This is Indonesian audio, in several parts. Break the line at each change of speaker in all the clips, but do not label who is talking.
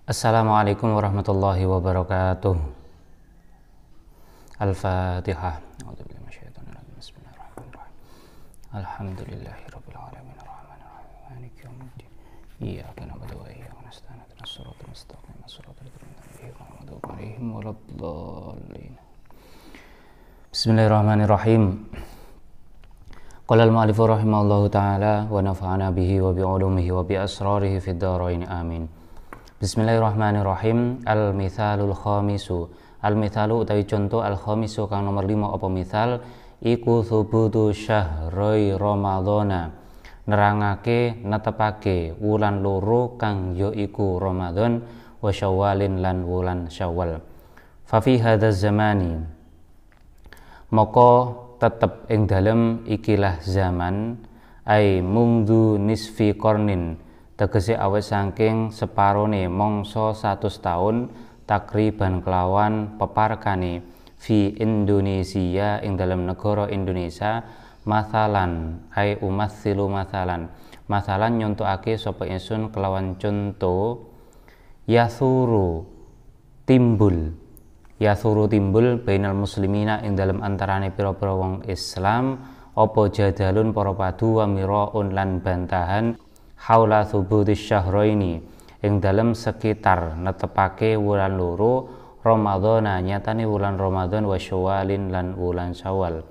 Assalamualaikum warahmatullahi wabarakatuh. Al-Fatihah. A'udzubillahi minasyaitonir rajim. Bismillahirrahmanirrahim. Alhamdulillahirabbil alamin arrahmanir rahim maliki yaumiddin. Iyyaka na'budu wa iyyaka nasta'in ihdinas siratal mustaqim siratal ladzina an'amta 'alaihim waladdallin. Bismillahirrahmanirrahim. Qala al-mu'allif rahimahullahu ta'ala wa nafa'ana bihi wa bi 'ulumihi wa bi asrarihi fid dharain amin. Bismillahirrahmanirrahim. Al-mithalul khamisu. Al-mithalu utawi contoh al-khamisu kang nomor 5 apa misal iku thubutu syahroi ramadhana. Nerangake netepake wulan loro kang ya iku Ramadan wa Syawalin lan wulan Syawal. Fa fi hadzal zamani maka tetep ing dalem ikilah zaman ai mungdu nisfi qarnin tegese awet saking separone mangsa 100 tahun takriban kelawan peparkane fi Indonesia ing dalam negara Indonesia masalan ai umatsilu masalan nyontoake sapa ingsun kelawan conto yasuru timbul bainal muslimina ing dalam antarane pira-pira wong Islam apa jadalun para padu wa miraun lan bantahan haula thubutis syahraini ing dalam sekitar netepake wulan loro Ramadhana nyatane wulan Ramadan wa Syawalin lan wulan Syawal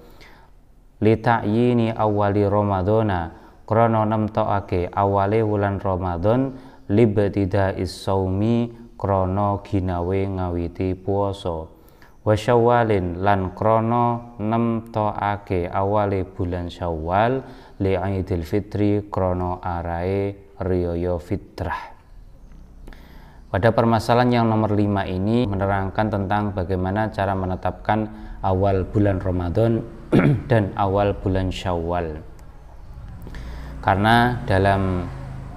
li ta'yini awali Ramadhana krana nemtokake awale wulan Ramadan libtida'is shaumi krana ginawe ngawiti puasa wa Syawalin lan krana nemtokake awale bulan Syawal li Idul Fitri krana arahe riyaya fitrah. Pada permasalahan yang nomor 5 ini menerangkan tentang bagaimana cara menetapkan awal bulan Ramadan dan awal bulan Syawal. Karena dalam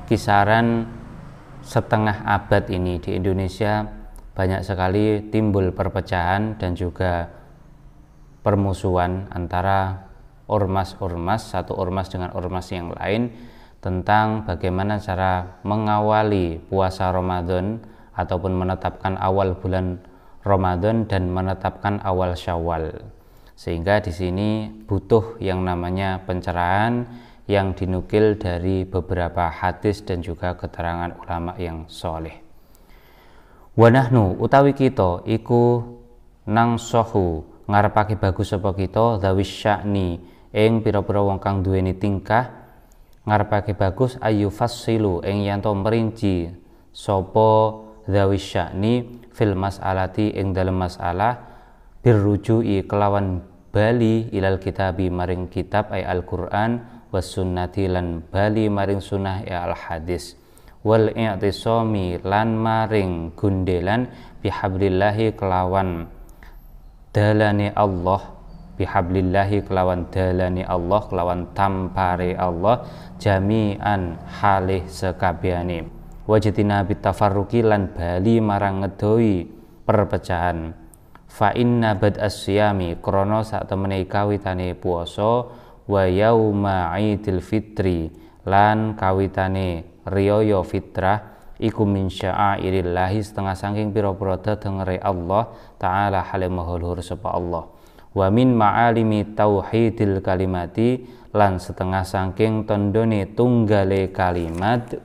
kisaran setengah abad ini di Indonesia banyak sekali timbul perpecahan dan juga permusuhan antara ormas-ormas, satu ormas dengan ormas yang lain tentang bagaimana cara mengawali puasa Ramadan ataupun menetapkan awal bulan Ramadan dan menetapkan awal Syawal. Sehingga di sini butuh yang namanya pencerahan yang dinukil dari beberapa hadis dan juga keterangan ulama yang soleh. Wa nahnu utawi kita iku nangsohu ngarepake bagus sapa kita zawis sya'ni ing pira-pira wong kang duweni tingkah ngarepake bagus ayu fassilu ing yanto merinci sapa zawis sya'ni fil mas'alati ing dalem masalah birrujui kelawan bali ilal kitabi maring kitab ay Al-Qur'an was sunnati lan bali maring sunnah ya al hadis wal i'tisami lan maring gundelan bihablillahi kelawan dalane Allah bihablillahi kelawan dalane Allah kelawan tampare Allah jami'an halih sekabehane wajtina bitafarruqi lan bali marang ngedoi perpecahan fa inna bad asyami krana sak temene kawitane puasa wa yauma Idul Fitri lan kawitane riyaya fitrah iku min sya'airillahi setengah saking pira-pira dedengere Allah taala halim maha luhur sapa Allah wa min ma'alimi tauhidil kalimati lan setengah saking tandane tunggale kalimat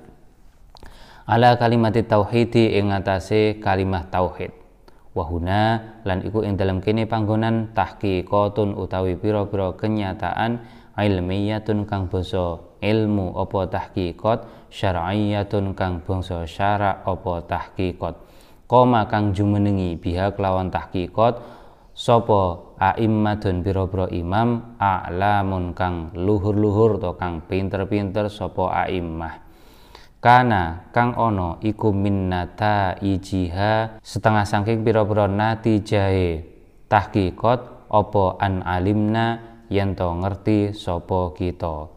ala kalimati tauhidi ing atase kalimah tauhid wahuna lan iku ing dalam kene panggonan tahqiqatun utawi pira-pira kenyataan ilmiyatun kang basa ilmu apa tahqiqat syar'iyyatun kang bangsa syara' apa tahqiqat koma kang jumenengi biha kelawan tahqiqat sapa a'immatun pira-pira imam a'lamun kang luhur-luhur to kang pinter-pinter sapa a'immah kana kang ono iku minnata ijiha setengah saking pira-pira natijahe tahqiqat apa an alimna yen to ngerti sapa kita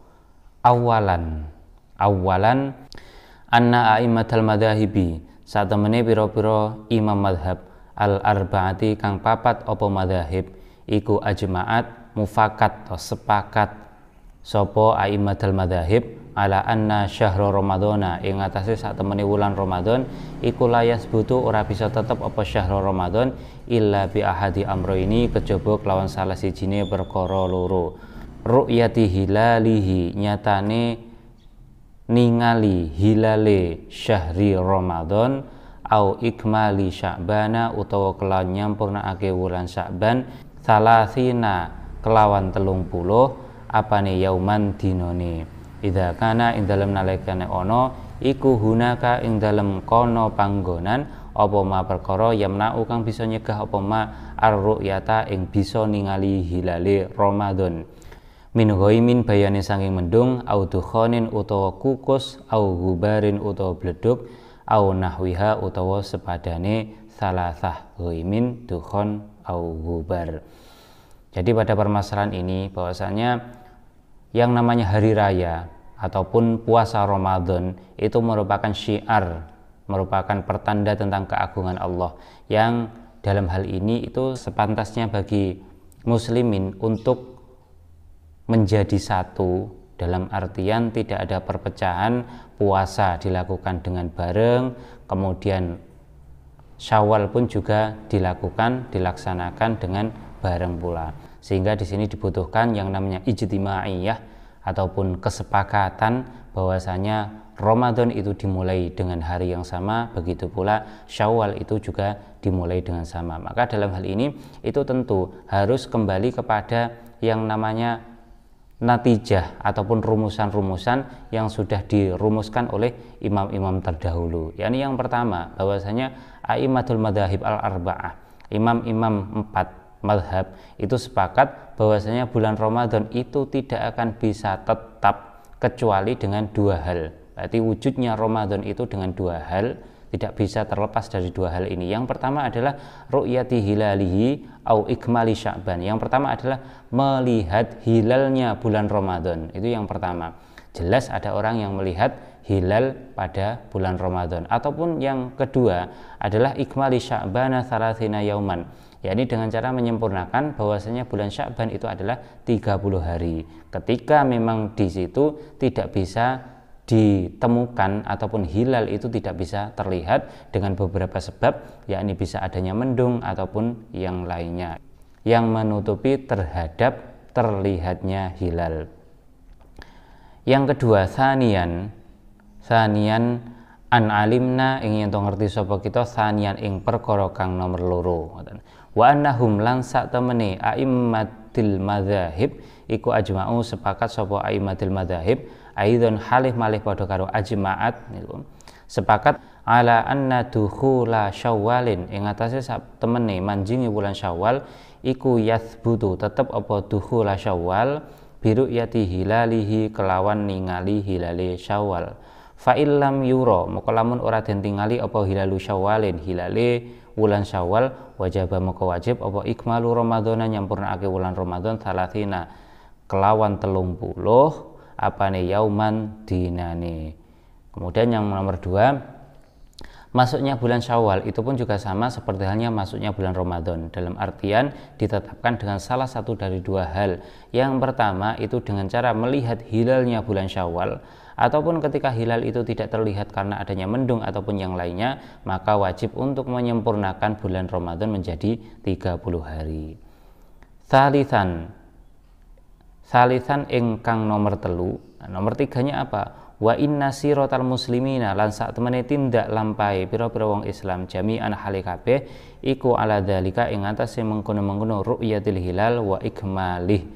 awalan anna a'immatal madhahibi satemene pira-pira imam madhab al arbaati kang papat apa madhahib iku ajma'at mufakat to sepakat sapa a'immatal madhahib ala anna syahra ramadhana ing atase sak temene wulan Ramadan iku layas butuh ora bisa tetep apa syahra Ramadan illa bi ahadi amroini kejaba kelawan salah sijine perkara loro. Ru'yati hilalihi nyatane ningali hilale syahri Ramadan au ikmali Sya'bana utawa kelawan nyampurnakake wulan Sya'ban salasina kelawan 30 apane yauman dinane. Idza kana ing dalem nalikane ana iku hunaka ing dalem kono panggonan apa ma perkara yamna'u kang bisa nyegah apa ma ar-ru'yata ing bisa ningali hilale Ramadan min ghaimin bayane saking mendung au dukhanin utawa kukus au gubarin utawa bleduk au nahwiha utawa sepadane salasah ghaimin dukhon au gubar. Jadi pada permasalahan ini bahwasanya yang namanya hari raya ataupun puasa Ramadan itu merupakan syiar, merupakan pertanda tentang keagungan Allah yang dalam hal ini itu sepantasnya bagi muslimin untuk menjadi satu, dalam artian tidak ada perpecahan. Puasa dilakukan dengan bareng, kemudian Syawal pun juga dilaksanakan dengan bareng pula. Sehingga di sini dibutuhkan yang namanya ijtimaiyah ataupun kesepakatan bahwasanya Ramadan itu dimulai dengan hari yang sama, begitu pula Syawal itu juga dimulai dengan sama. Maka dalam hal ini itu tentu harus kembali kepada yang namanya natijah ataupun rumusan-rumusan yang sudah dirumuskan oleh imam-imam terdahulu. Yani yang pertama bahwasanya a'immatul madzhab al-arba'ah, imam-imam 4 mazhab itu sepakat bahwasanya bulan Ramadan itu tidak akan bisa tetap kecuali dengan dua hal. Berarti wujudnya Ramadan itu dengan dua hal, tidak bisa terlepas dari dua hal ini. Yang pertama adalah ru'yati hilalihi au ikmali Sya'ban. Yang pertama adalah melihat hilalnya bulan Ramadan. Itu yang pertama. Jelas ada orang yang melihat hilal pada bulan Ramadan. Ataupun yang kedua adalah ikmali Sya'bana salasina yauman. Yakni dengan cara menyempurnakan bahwasanya bulan Sya'ban itu adalah 30 hari. Ketika memang di situ tidak bisa ditemukan ataupun hilal itu tidak bisa terlihat dengan beberapa sebab, yakni bisa adanya mendung ataupun yang lainnya yang menutupi terhadap terlihatnya hilal. Yang kedua, sanian an alimna ing yen to ngerti sapa kita sanian ing perkara kang nomor loro. Wa annahum lan sak temene a'immatil madzahib iku ajma'u sepakat sapa a'immatil madzahib aidon halih malih padha karo ajma'at niku sepakat ala anna dukhula syawalin ing atase sak temene manjingi wulan Syawal iku yathbutu tetep apa dukhula Syawal biru yati hilalihi kelawan ningali hilale Syawal fa illam yura moko lamun ora den tingali apa hilalu Syawalin hilale wulan Syawal wajib moko wajib apa ikmalu Ramadhana nyampurnakake wulan Ramadan salasina kelawan 30 apane yauman dinane. Kemudian yang nomor 2, masuknya bulan Syawal itu pun juga sama seperti halnya masuknya bulan Ramadan, dalam artian ditetapkan dengan salah satu dari dua hal. Yang pertama itu dengan cara melihat hilalnya bulan Syawal, ataupun ketika hilal itu tidak terlihat karena adanya mendung ataupun yang lainnya, maka wajib untuk menyempurnakan bulan Ramadan menjadi 30 hari. Salisan ingkang nomor 3. Nomor 3-nya apa? Wa inna siratal muslimina lan sak temene tindak lampahe pira-pira wong Islam jami'an hale kabeh iku ala dzalika ing atase mengkono-mengkono ru'yatil hilal wa ikmalih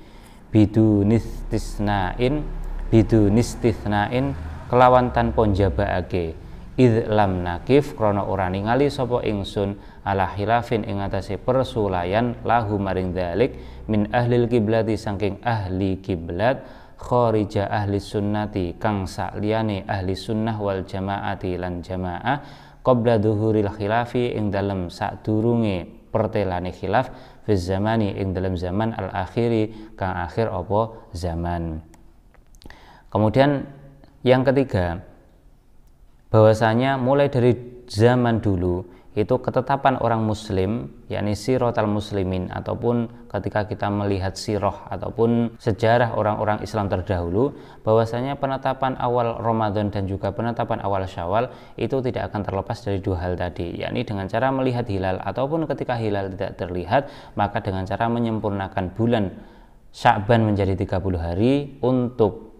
bidunistisnain kelawan tanpa njabaake id lam nakif krana ora ningali sapa ingsun ala khilafin ing atase persulayan lahu maring dzalik min ahlil kiblati saking ahli kiblat kharija ahli sunnati kang sakliyane ahli sunnah wal jamaati lan jamaah qabla dhuhuril khilafi ing dalem sadurunge pertelane khilaf fi zamani ing dalem zaman al akhiri kang akhir apa zaman. Kemudian yang ketiga, bahwasanya mulai dari zaman dulu itu ketetapan orang muslim, yakni siratal muslimin, ataupun ketika kita melihat sirah ataupun sejarah orang-orang Islam terdahulu, bahwasanya penetapan awal Ramadan dan juga penetapan awal Syawal itu tidak akan terlepas dari dua hal tadi, yakni dengan cara melihat hilal ataupun ketika hilal tidak terlihat, maka dengan cara menyempurnakan bulan Sya'ban menjadi 30 hari untuk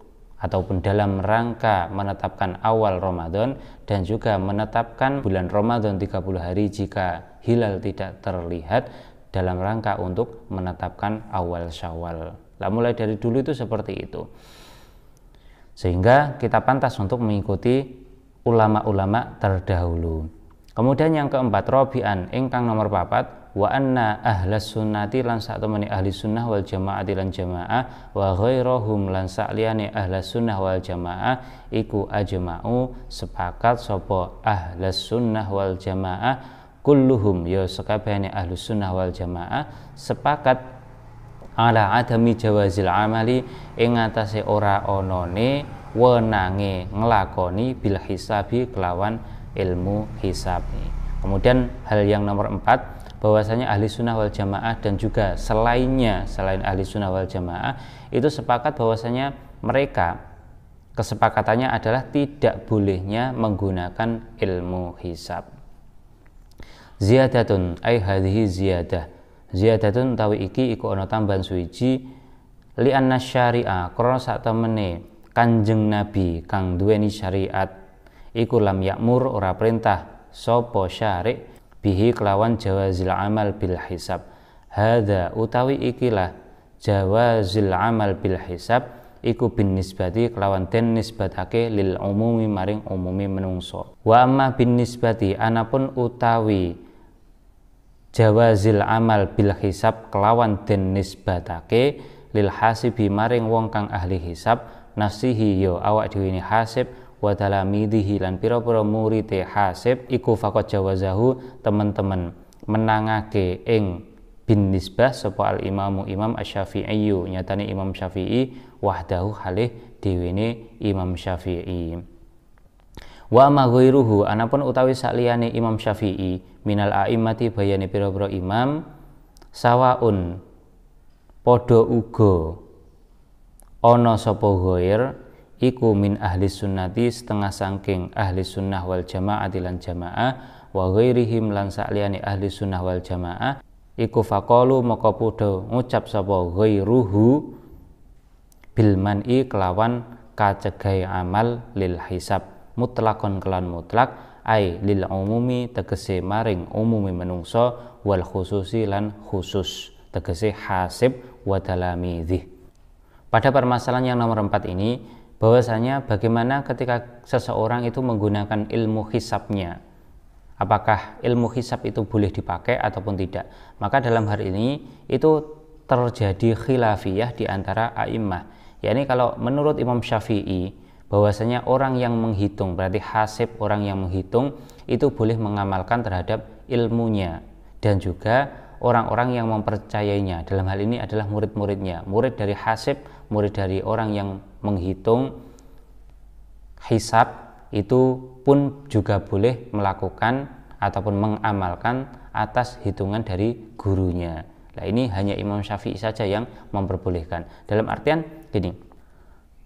ataupun dalam rangka menetapkan awal Ramadan dan juga menetapkan bulan Ramadan 30 hari jika hilal tidak terlihat dalam rangka untuk menetapkan awal Syawal. Nah, mulai dari dulu itu seperti itu. Sehingga kita pantas untuk mengikuti ulama-ulama terdahulu. Kemudian yang keempat, robian ingkang nomor 4, wa anna ahlas sunnati lan satemene ahli sunnah wal jamaati lan jamaah wa ghairohum lan sakliyane ahlas sunnah wal jamaah iku ajma'u sepakat sapa ahlas sunnah wal jamaah kulluhum ya sakabehane ahlus sunnah wal jamaah sepakat ala adami jawazil amali ing atase ora onone wenange nglakoni bil hisabi kelawan ilmu hisab. Kemudian hal yang nomor 4, bahwasanya ahli sunnah wal jamaah dan juga selain ahli sunnah wal jamaah itu sepakat bahwasanya mereka kesepakatannya adalah tidak bolehnya menggunakan ilmu hisab. Ziyadatun ai hadhihi ziyadatun tawi iki iku ana tambahan suwiji li anna syari'a krana sak temene Kanjeng Nabi kang duweni syariat iku lam yakmur ora perintah sapa syari' bihi kelawan jawazil amal bil hisab. Hadza utawi ikilah jawazil amal bil hisab iku bin nisbati kelawan den nisbatake lil umumi maring umumi menungso. Wa amma bin nisbati anapun utawi jawazil amal bil hisab kelawan den nisbatake lil hasibi maring wong kang ahli hisab nafsihi yo awak dhewe hasib wa talamidhihi lan pira-pira murite hasib iku faqat jawazahu teman-teman menangake ing bin nisbah sapa al imamu imam asy-Syafi'i nyatane Imam Syafi'i wahdahu halih dewene Imam Syafi'i. Wa ma ghairuhu anapun utawi sakliyane Imam Syafi'i minal a'immati bayane pira-pira imam sawaun padha uga ana sapa ghair iku min ahli sunnati setengah sangking ahli sunnah wal jamaah lan jamaah wa ghairihim lan sakliyane ahli sunnah wal jamaah iku faqalu maka padha ngucap sapa ghairuhu bil man'i kelawan kacegai amal lil hisab mutlakon kelan mutlak ai lil umumi tegese maring umumi menungso wal khususi lan khusus tegese hasib wa talamidhi. Pada permasalahan yang nomor 4 ini bahwasanya bagaimana ketika seseorang itu menggunakan ilmu hisabnya, apakah ilmu hisab itu boleh dipakai ataupun tidak. Maka dalam hal ini itu terjadi khilafiyah di antara a'immah, yakni kalau menurut Imam Syafi'i bahwasanya orang yang menghitung, berarti hasib orang yang menghitung itu boleh mengamalkan terhadap ilmunya dan juga orang-orang yang mempercayainya, dalam hal ini adalah murid-muridnya, murid dari hasib, murid dari orang yang menghitung hisab itu pun juga boleh melakukan ataupun mengamalkan atas hitungan dari gurunya. Nah, ini hanya Imam Syafi'i saja yang memperbolehkan. Dalam artian gini,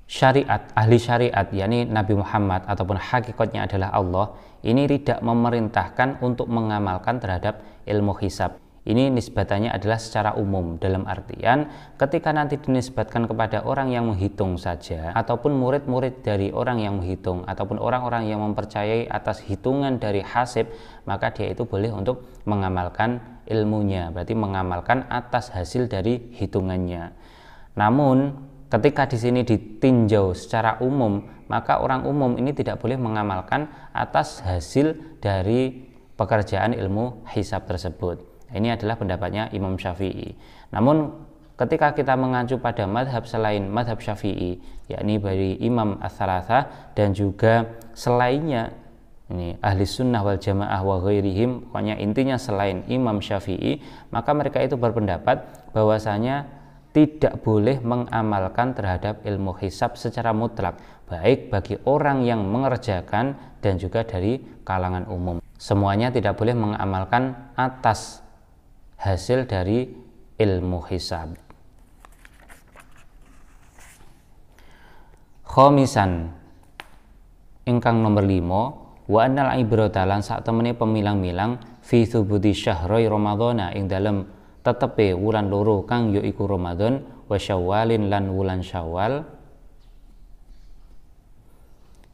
syariat, ahli syariat yakni Nabi Muhammad ataupun hakikatnya adalah Allah, ini tidak memerintahkan untuk mengamalkan terhadap ilmu hisab. Ini nisbatannya adalah secara umum, dalam artian ketika nanti dinisbatkan kepada orang yang menghitung saja ataupun murid-murid dari orang yang menghitung ataupun orang-orang yang mempercayai atas hitungan dari hasib, maka dia itu boleh untuk mengamalkan ilmunya, berarti mengamalkan atas hasil dari hitungannya. Namun ketika di sini ditinjau secara umum, maka orang umum ini tidak boleh mengamalkan atas hasil dari pekerjaan ilmu hisab tersebut. Ini adalah pendapatnya Imam Syafi'i. Namun ketika kita mengacu pada madhab selain madhab Syafi'i, yakni dari Imam Ats-Tsalatsah dan juga selainnya, ini ahli sunnah wal jamaah wa ghairihim, pokoknya intinya selain Imam Syafi'i, maka mereka itu berpendapat bahwasanya tidak boleh mengamalkan terhadap ilmu hisab secara mutlak, baik bagi orang yang mengerjakan dan juga dari kalangan umum. Semuanya tidak boleh mengamalkan atas hasil dari ilmu hisab. Khomisan ingkang nomor 5, wa annal ibrata lan sak temene pemilang-milang fi thubuti syahri ramadhana ing dalem tetepe wulan loro kang ya iku Ramadan wa Syawalin lan wulan Syawal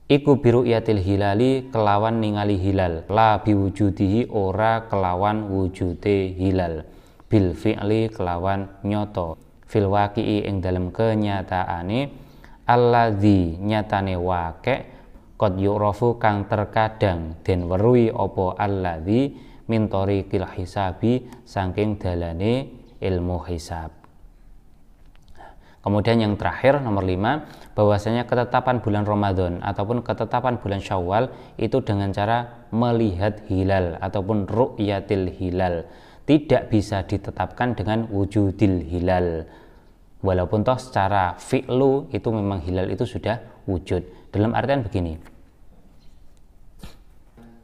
iku biru'yatil hilali kelawan ningali hilal, la biwujudihi ora kelawan wujude hilal, bil fi'li kelawan nyoto, fil waqi'i ing dalem kenyataane, alladzi nyatane wake qad yu'rafu kang terkadang den weruhi apa alladzi min tariqil hisabi saking dalane ilmu hisab. Kemudian yang terakhir nomor 5, bahwasanya ketetapan bulan Ramadan ataupun ketetapan bulan Syawal itu dengan cara melihat hilal ataupun ru'yatil hilal, tidak bisa ditetapkan dengan wujudil hilal. Walaupun toh secara fi'lu itu memang hilal itu sudah wujud. Dalam artian begini,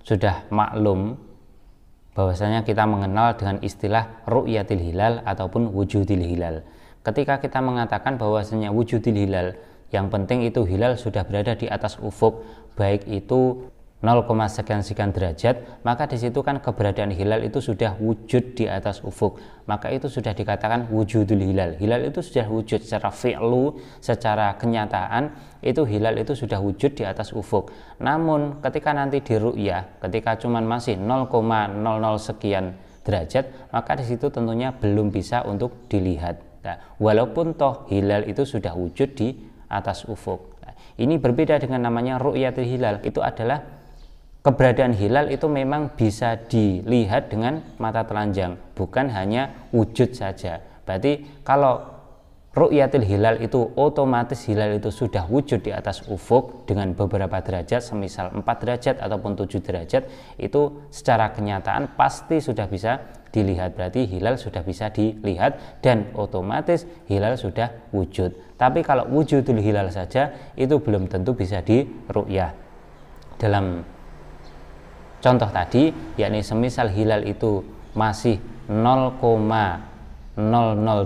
sudah maklum bahwasanya kita mengenal dengan istilah ru'yatil hilal ataupun wujudil hilal. Ketika kita mengatakan bahwasanya wujudil hilal, yang penting itu hilal sudah berada di atas ufuk, baik itu 0, sekian derajat, maka di situ kan keberadaan hilal itu sudah wujud di atas ufuk, maka itu sudah dikatakan wujudul hilal. Hilal itu sudah wujud secara fi'lu, secara kenyataan itu hilal itu sudah wujud di atas ufuk. Namun ketika nanti di ru'yah, ketika cuman masih 0,00 sekian derajat, maka di situ tentunya belum bisa untuk dilihat. Nah, walaupun toh hilal itu sudah wujud di atas ufuk. Nah, ini berbeda dengan namanya ru'yatul hilal. Itu adalah keberadaan hilal itu memang bisa dilihat dengan mata telanjang, bukan hanya wujud saja. Berarti kalau ru'yatul hilal itu otomatis hilal itu sudah wujud di atas ufuk dengan beberapa derajat, semisal 4 derajat ataupun 7 derajat, itu secara kenyataan pasti sudah bisa dilihat. Berarti hilal sudah bisa dilihat dan otomatis hilal sudah wujud. Tapi kalau wujudul hilal saja itu belum tentu bisa diru'yah. Dalam contoh tadi, yakni semisal hilal itu masih 0,00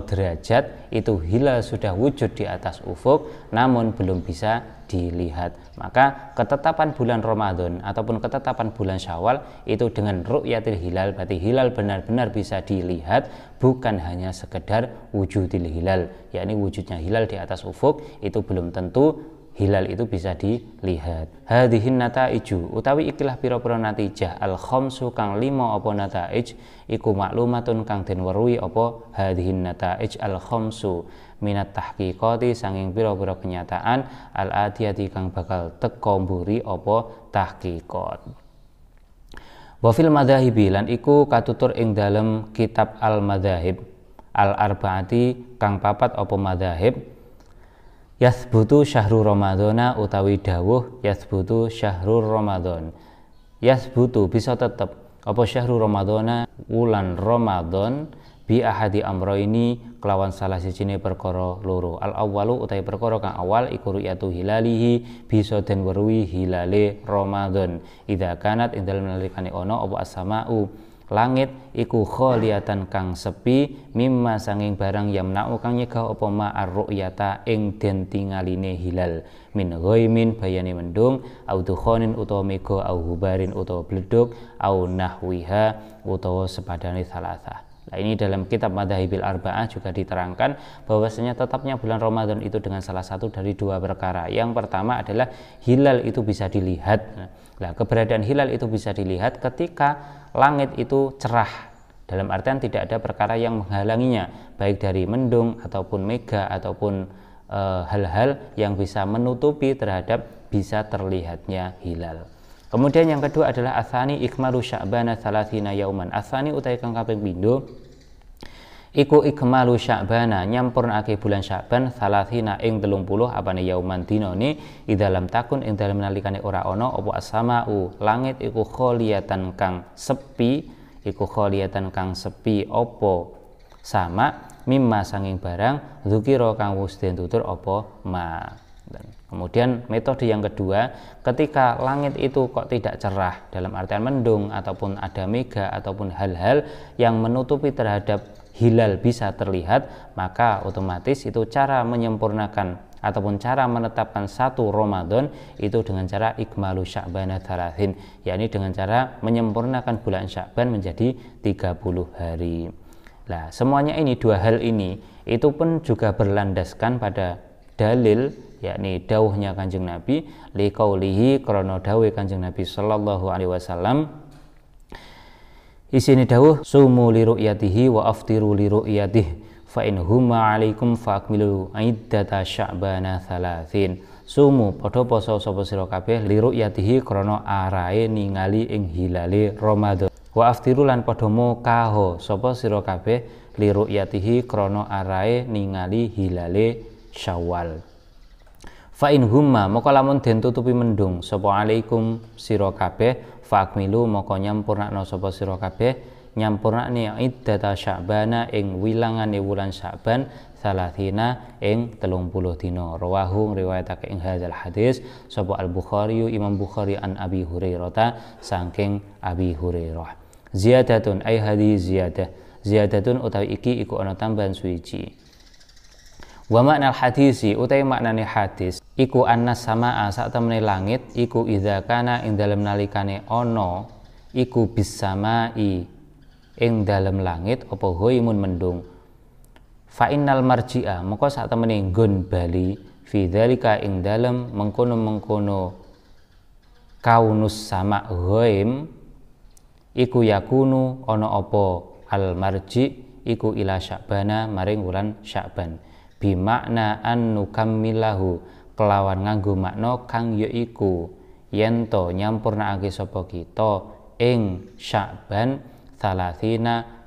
derajat, itu hilal sudah wujud di atas ufuk namun belum bisa dilihat. Maka ketetapan bulan Ramadan ataupun ketetapan bulan Syawal itu dengan ru'yatil hilal, berarti hilal benar-benar bisa dilihat, bukan hanya sekedar wujudil hilal, yakni wujudnya hilal di atas ufuk, itu belum tentu hilal itu bisa dilihat. Hadihin nataiju utawi ikilah pira-pira natijah al khamsu kang 5 apa nataij iku maklumatun kang den weruhi apa hadihin nataij al khamsu minat tahqiqati sanging pira-pira kenyataan al atiyati kang bakal teka mburi apa tahqiqat. Wa fil madzahibi lan iku katutur ing dalem kitab al madzahib al arbaati kang papat apa madzahib, yathbutu syahrul ramadhana utawi dawuh yathbutu syahrul ramadhan, yathbutu bisa tetep apa syahrul ramadhana wulan Ramadan bi ahadi amroini kelawan salah sijine perkara loro. Al awwalu utawi perkara kang awal iku ru'yatu hilalihi bisa den weruhi hilale Ramadan idza kanat ing dalem nalikane ana apa as-sama'u langit iku kholiyatan kang sepi mimma sanging barang yamna'u kang nyegah apa ma ar-ru'yata ing den tingaline hilal min ghaimin bayane mendung au dukhanin utawa mega au hubarin utawa bleduk au nahwiha utawa sepadane salasah. Nah, ini dalam kitab Madzahibil Arba'ah juga diterangkan bahwasanya tetapnya bulan Ramadan itu dengan salah satu dari dua perkara. Yang pertama adalah hilal itu bisa dilihat. Nah, keberadaan hilal itu bisa dilihat ketika langit itu cerah. Dalam artian tidak ada perkara yang menghalanginya, baik dari mendung ataupun mega ataupun hal-hal yang bisa menutupi terhadap bisa terlihatnya hilal. Kemudian yang kedua adalah atsani ikmalu sya'bana 30 yauman. Atsani utawi kang kaping pindho iku ikmalu sya'bana nyampurnake bulan Sya'ban 30 ing 30 apane yauman dinane idalam takun ing dalem nalikane ora ana apa as-sama'u langit iku kholiyatan kang sepi, iku kholiyatan kang sepi apa sama mimma sanging barang dzukira kang wis den tutur apa ma. Kemudian metode yang kedua, ketika langit itu kok tidak cerah, dalam artian mendung ataupun ada mega ataupun hal-hal yang menutupi terhadap hilal bisa terlihat, maka otomatis itu cara menyempurnakan ataupun cara menetapkan satu Ramadan itu dengan cara ikmalu sya'bana thalathin, yakni dengan cara menyempurnakan bulan Sya'ban menjadi 30 hari. Nah, semuanya ini, dua hal ini itu pun juga berlandaskan pada dalil, yakni dawuhnya Kanjeng Nabi, liqaulihi, krana dawuh Kanjeng Nabi sallallahu alaihi wasallam, isine dawuh sumu li ru'yatihi wa aftiru li ru'yatihi fa in huma alaikum fa akmilu iddata sya'bana thalathin. Sumu padha poso sapa sira kabeh li ru'yatihi krana arahe ningali ing hilale Ramadan. Wa aftiru lan padha mokaho sapa sira kabeh li ru'yatihi krana arahe ningali hilale Syawal. Fa in humma moko lamun den tutupi mendung sapa alaikum sira kabeh fa akmilu moko nyampurnakno sapa sira kabeh nyampurnakne iddata sya'bana ing wilangane wulan Sya'ban salathina ing 30 dina. Rawahu riwayatake ing hadzal hadis sapa Al-Bukhari, Imam Bukhari an Abi Hurairah saking Abi Hurairah. Ziyadatun ay hadhi ziyadah. Ziyadatun utawi iki iku ana tambahan suwiji. Wa makna hadisi utawi maknane hadis iku annas samaa sak temene langit iku idza kana ing dalem nalikane ana iku bis samai ing dalem langit apa hoimun mendung. Fa innal marji'a moko sak temene nggon bali fi dzalika ing dalem mengkono-mengkono kaunus sama ghaim iku yakunu ana apa al marji iku ila Sya'bana maring wulan Sya'ban. Bimakna an nukammilahu kelawan nganggo makna kang yaiku yen to nyampurnakake sapa kita ing Sya'ban salathina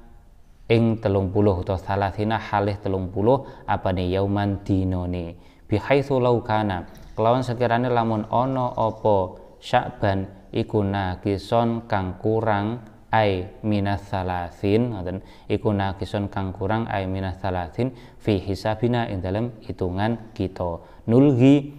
ing 30 utawa salathina halih 30 apane yauman dinone bihaitsu law kana kelawan sekirane lamun ana apa Sya'ban iku nakison kang kurang ai minas salasin, ngoten iku nakison kang kurang ai minas salasin fi hisabina ing dalem hitungan kita. Nulgi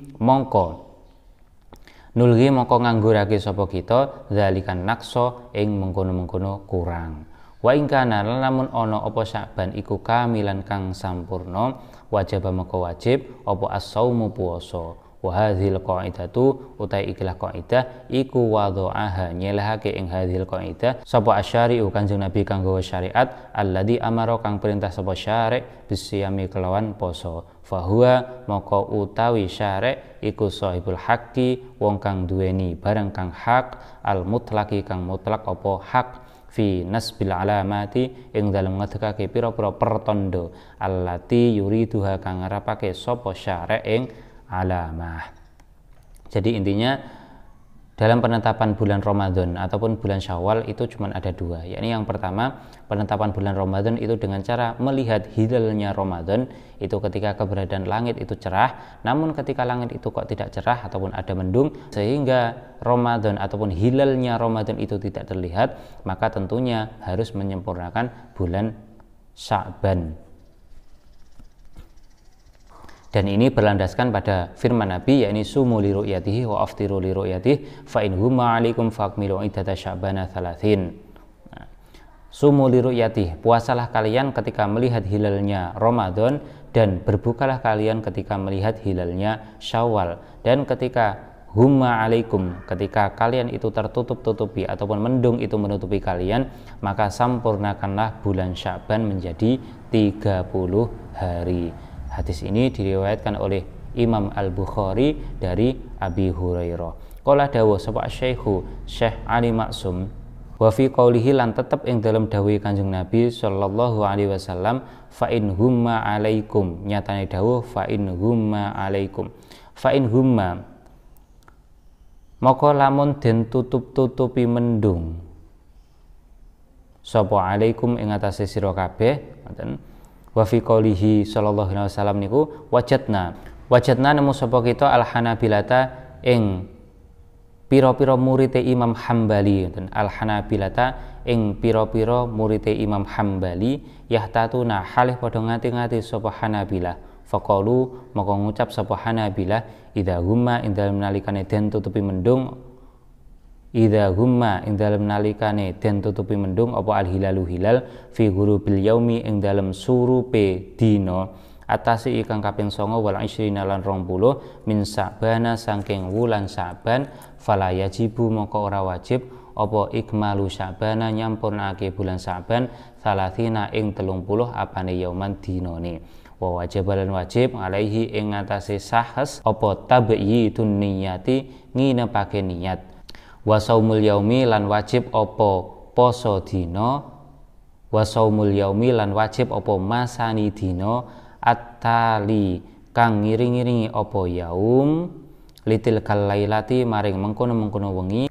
mongko nganggurake sapa kita zalikan nakso ing mengkono-mengkono kurang. Wa ing kana lamun ana apa Sya'ban iku kamilan kang sampurna wajib moko wajib apa as-saumu puasa. Wa hadzal qaidatu utai ikilah qaidah iku wadha'aha nyelehake ing hadzal qaidah sapa asyari'u Kanjeng Nabi kanggo syariat alladzi amara kang perintah sapa syari' bisyami kelawan poso. Fahuwa moko utawi syari' iku sahibul haqqi wong kang duweni barang kang hak al mutlaqi kang mutlak apa hak fi nasbil alamati ing dalem ngedekake pira-pira pertanda allati yuriduha kang ngarepake sapa syari' ing alamah. Jadi intinya dalam penetapan bulan Ramadan ataupun bulan Syawal itu cuma ada dua, yakni yang pertama penetapan bulan Ramadan itu dengan cara melihat hilalnya Ramadan itu ketika keberadaan langit itu cerah, namun ketika langit itu kok tidak cerah ataupun ada mendung sehingga Ramadan ataupun hilalnya Ramadan itu tidak terlihat, maka tentunya harus menyempurnakan bulan Sya'ban. Dan ini berlandaskan pada firman Nabi, yakni sumu li ru'yatihi wa aftiru li ru'yatihi fa in huma 'alaikum fa'akmilu iddata sya'bana thalathin. Sumu li ru'yatihi, puasalah kalian ketika melihat hilalnya Ramadan dan berbukalah kalian ketika melihat hilalnya Syawal. Dan ketika huma 'alaikum, ketika kalian itu tertutup-tutupi ataupun mendung itu menutupi kalian, maka sampurnakanlah bulan Sya'ban menjadi 30 hari. Hadis ini diriwayatkan oleh Imam Al-Bukhari dari Abi Hurairah. Qala dawuh sapa Syekh Ali Maksum wa fi qaulihi lan tetep ing dalam dawuh Kanjeng Nabi sallallahu alaihi wasallam fa in humma alaikum, nyatane dawuh fa in humma alaikum. Fa in humma maka lamun den tutup-tutupi mendung sapa alaikum ing atase sira kabeh, ngoten. Wa fi qoulihi sallallahu alaihi wasallam niku wajadna nemu sapa kita al hanabilata ing pira-pira murite Imam Hambali, dan al hanabilata ing pira-pira murite Imam Hambali yahtatuna halih padha ngati-ngati sapa Hanabilah Faqalu maka ngucap sapa Hanabilah idza humma ing dalem nalikane den tutupi mendung apa al hilalu hilal fi ghurubil yaumi ing dalem surupe dina atase ikang kaping 9 wal 20 lan 20 min Sa'bana saking wulan Sa'ban fala yajibu maka ora wajib apa ikmalu Sa'bana nyampurnake bulan Sa'ban salatina ing 30 apane yauman dinane wa wajibalan wajib alaihi ing ngatasé sahas apa tabyitun niyati nginepake niat wa saumul yaumi lan wajib apa poso dina wa saumul yaumi lan wajib apa masani dina at-tali kang ngiring-iringi apa yaum litil kalailati maring mengkono-mengkono wengi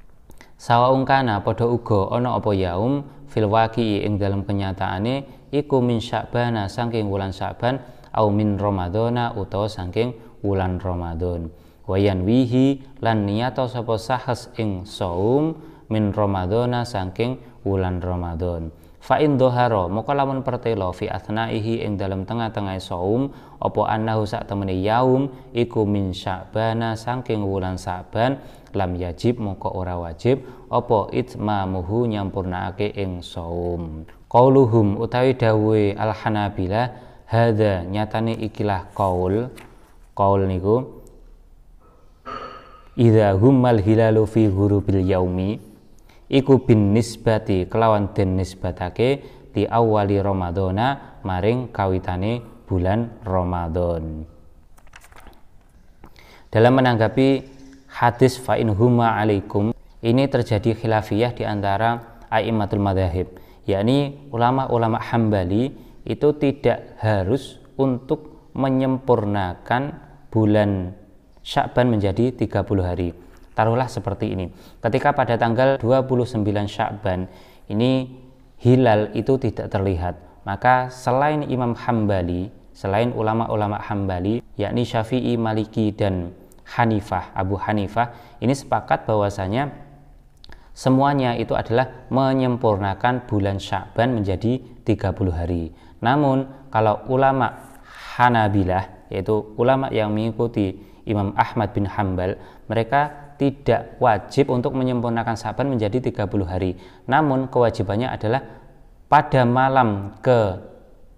sawaung kana padha uga ana apa yaum fil waqi ing dalam kenyataane iku min Sya'bana saking wulan Sya'ban au min Ramadhana utawa saking wulan Ramadan wayan wihi lan niyato sapa sahas ing saum min Ramadhana saking wulan Ramadan fa in dhahara maka lamun pertelo fi athnaihi ing dalam tengah-tengah saum apa annahu sak temene yaum iku min Sya'bana saking wulan Sya'ban lam yajib maka ora wajib apa itmamuhu nyampurnakake ing saum qauluhum utawi dawuhe al Hanabilah hadza nyatane ikilah qaul niku idza hummal hilalu fi ghurubil yaumi iku bin nisbati kelawan den nisbatake di awali Ramadhana maring kawitane bulan Ramadan. Dalam menanggapi hadis fa in huma alaikum ini terjadi khilafiyah di antara a'immatul madzhab, yakni ulama-ulama Hambali itu tidak harus untuk menyempurnakan bulan Sya'ban menjadi 30 hari. Taruhlah seperti ini. Ketika pada tanggal 29 Sya'ban ini hilal itu tidak terlihat, maka selain Imam Hambali, selain ulama-ulama Hambali, yakni Syafi'i, Maliki dan Hanifah, Abu Hanifah, ini sepakat bahwasanya semuanya itu adalah menyempurnakan bulan Sya'ban menjadi 30 hari. Namun kalau ulama Hanabilah, yaitu ulama yang mengikuti Imam Ahmad bin Hambal, mereka tidak wajib untuk menyempurnakan Sya'ban menjadi 30 hari. Namun kewajibannya adalah pada malam ke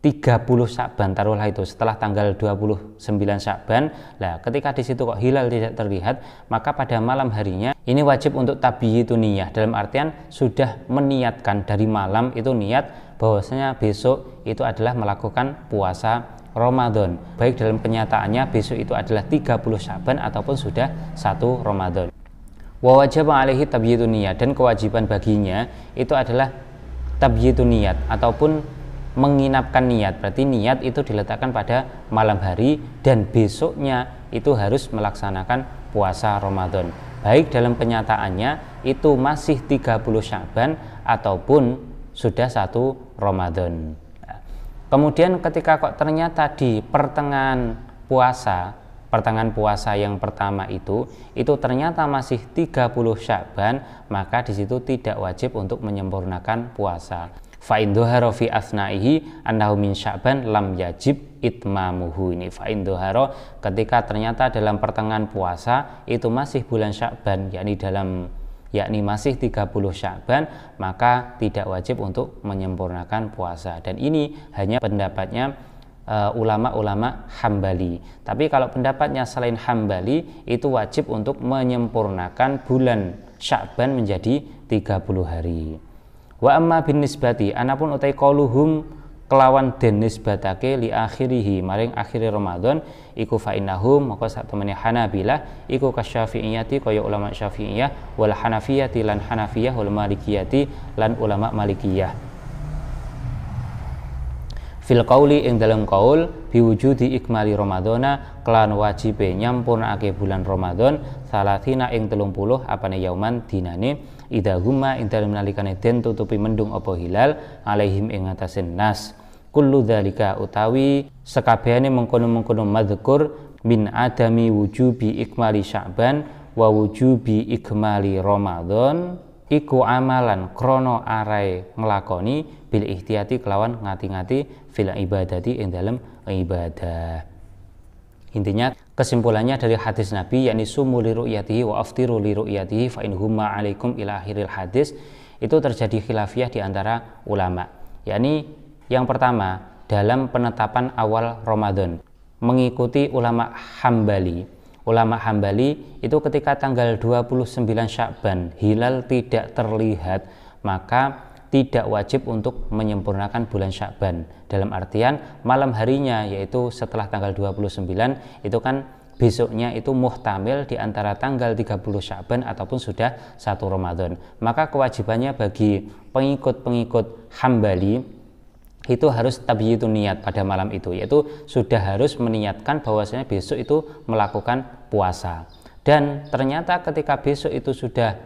30 Sya'ban, taruhlah itu setelah tanggal 29 Sya'ban. Nah, ketika di situ kok hilal tidak terlihat, maka pada malam harinya ini wajib untuk tabyitun niyah, dalam artian sudah meniatkan dari malam itu niat bahwasanya besok itu adalah melakukan puasa Ramadan, baik dalam kenyataannya besok itu adalah 30 Sya'ban ataupun sudah 1 Ramadan. Wa wajaba alaihi tabyitun niyat, dan kewajiban baginya itu adalah tabyitun niyat ataupun menginapkan niat. Berarti niat itu diletakkan pada malam hari dan besoknya itu harus melaksanakan puasa Ramadan, baik dalam kenyataannya itu masih 30 Sya'ban ataupun sudah 1 Ramadan. Kemudian ketika kok ternyata di pertengahan puasa yang pertama itu ternyata masih 30 Sya'ban, maka di situ tidak wajib untuk menyempurnakan puasa. Fa in dhahara fi asna'ihi annahu min Sya'ban lam yajib itmamuhu. Ini fa in dhahara ketika ternyata dalam pertengahan puasa itu masih bulan Sya'ban, yakni masih 30 Sya'ban, maka tidak wajib untuk menyempurnakan puasa. Dan ini hanya pendapatnya ulama-ulama Hambali. Tapi kalau pendapatnya selain Hambali, itu wajib untuk menyempurnakan bulan Sya'ban menjadi 30 hari. Wa amma bin nisbati, anapun utai qauluhum kelawan den nisbatake li akhirihi maring akhiri Ramadan iku fa innahum maka sak temene Hanabilah iku kasyafi'iyati kaya ulama Syafi'iyah wal Hanafiyati lan Hanafiyah wal Malikiyati lan ulama Malikiyah fil qauli ing dalam qaul biwujudi ikmali Ramadhana kelan wajibe nyampurnake bulan Ramadan salatina ing 30 apane yauman dinane idza humma ing dalem nalikane den tutupi mendung apa hilal alaihim ing atase nas kullu dzalika utawi sekabehane mengkono-mengkono madzkur min adami wujubi ikmali Sya'ban wa wujubi ikmali Ramadan iku amalan krono arai nglakoni bil ihtiyati kelawan ngati-ngati fil ibadati ing dalem ibadah. Intinya kesimpulannya dari hadis Nabi, yakni sumu li ru'yatihi wa aftiru li ru'yatihi fa in humma alaikum ila akhiril hadis, itu terjadi khilafiyah di antara ulama. Yakni yang pertama, dalam penetapan awal Ramadan mengikuti ulama Hambali. Ulama Hambali itu ketika tanggal 29 Sya'ban hilal tidak terlihat, maka tidak wajib untuk menyempurnakan bulan Sya'ban. Dalam artian malam harinya, yaitu setelah tanggal 29, itu kan besoknya itu muhtamil di antara tanggal 30 Sya'ban ataupun sudah 1 Ramadan. Maka kewajibannya bagi pengikut-pengikut Hambali itu harus tabyitun niat pada malam itu, yaitu sudah harus meniatkan bahwasanya besok itu melakukan puasa. Dan ternyata ketika besok itu sudah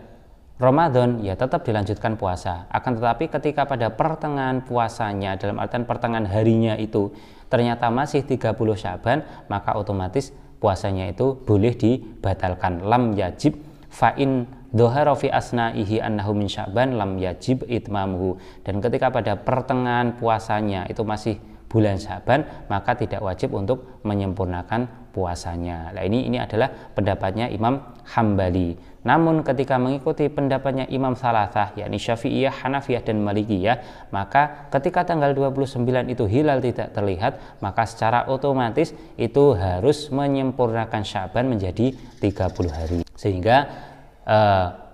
Ramadan, ya tetap dilanjutkan puasa. Akan tetapi ketika pada pertengahan puasanya, dalam artian pertengahan harinya itu ternyata masih 30 Sya'ban, maka otomatis puasanya itu boleh dibatalkan. Lam yajib fa'in dhahara fi asna'ihi annahu min Sya'ban lam yajib itmamuhu. Dan ketika pada pertengahan puasanya itu masih bulan Sya'ban, maka tidak wajib untuk menyempurnakan puasanya. Nah, ini adalah pendapatnya Imam Hambali. Namun ketika mengikuti pendapatnya Imam Salasah, yakni Syafi'iyah, Hanafiyah, dan Malikiyah, maka ketika tanggal 29 itu hilal tidak terlihat, maka secara otomatis itu harus menyempurnakan Sya'ban menjadi 30 hari. Sehingga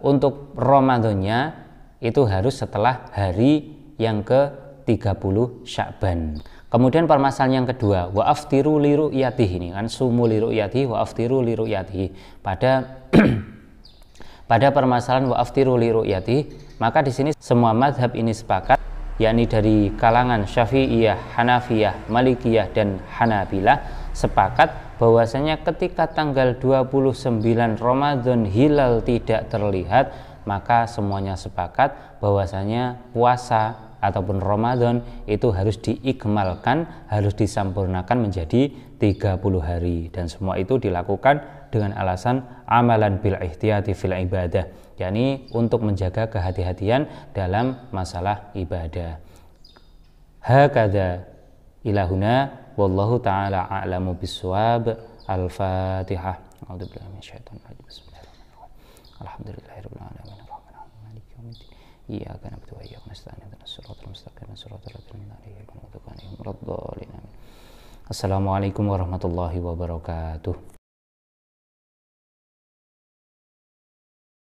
untuk Ramadannya itu harus setelah hari yang ke-30 Sya'ban. Kemudian permasalahan yang kedua, wa aftiru li ru'yatihi, ini kan sumu li ru'yatihi wa aftiru li ru'yatihi. Pada permasalahan wa aftiru li ru'yatihi, maka di sini semua mazhab ini sepakat, yakni dari kalangan Syafi'iyah, Hanafiyah, Malikiyah, dan Hanabilah sepakat bahwasanya ketika tanggal 29 Ramadan hilal tidak terlihat, maka semuanya sepakat bahwasanya puasa ataupun Ramadan itu harus diikmalkan, harus disempurnakan menjadi 30 hari, dan semua itu dilakukan dengan alasan amalan bil ihtiyati fil ibadah, yakni untuk menjaga kehati-hatian dalam masalah ibadah. Hakadha ilahuna wallahu ta'ala a'lamu bissawab. Al-Fatihah. A'udzubillahi minasyaitonir rajim. Bismillahirrahmanirrahim. Alhamdulillahirabbil alamin. Arrahmanirrahim. Maliki yaumiddin. Iyyaka na'budu wa iyyaka nasta'in. Ihdinas siratal mustaqim. Shiratal ladzina an'amta 'alaihim ghairil maghdubi 'alaihim waladdallin. Assalamualaikum warahmatullahi wabarakatuh.